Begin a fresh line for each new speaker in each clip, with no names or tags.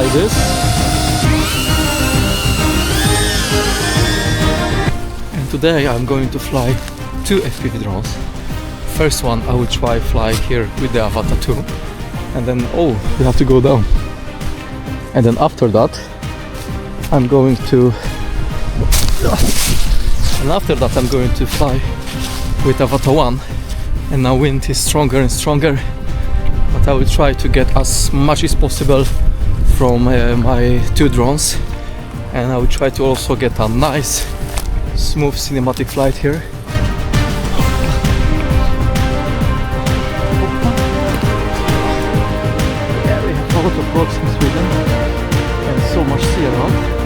like this. And today I'm going to fly 2 FPV drones. First one I will try fly here with the Avata 2, and then we have to go down. And then after that I'm going to fly with Avata 1. And now wind is stronger and stronger, but I will try to get as much as possible from my 2 drones, and I will try to also get a nice smooth cinematic flight here. Yeah, we have a lot of rocks in Sweden and so much sea around.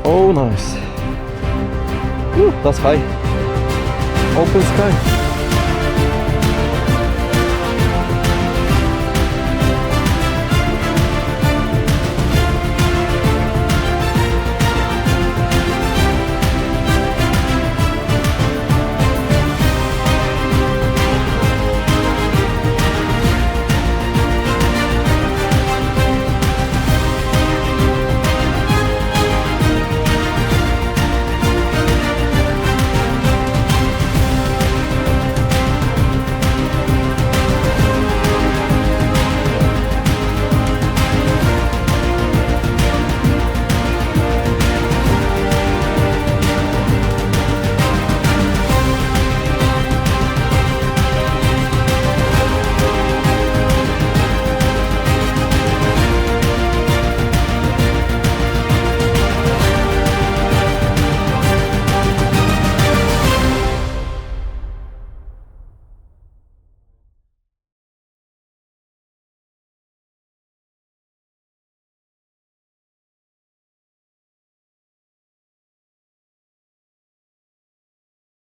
Oh, nice. Whew, that's high. Open sky.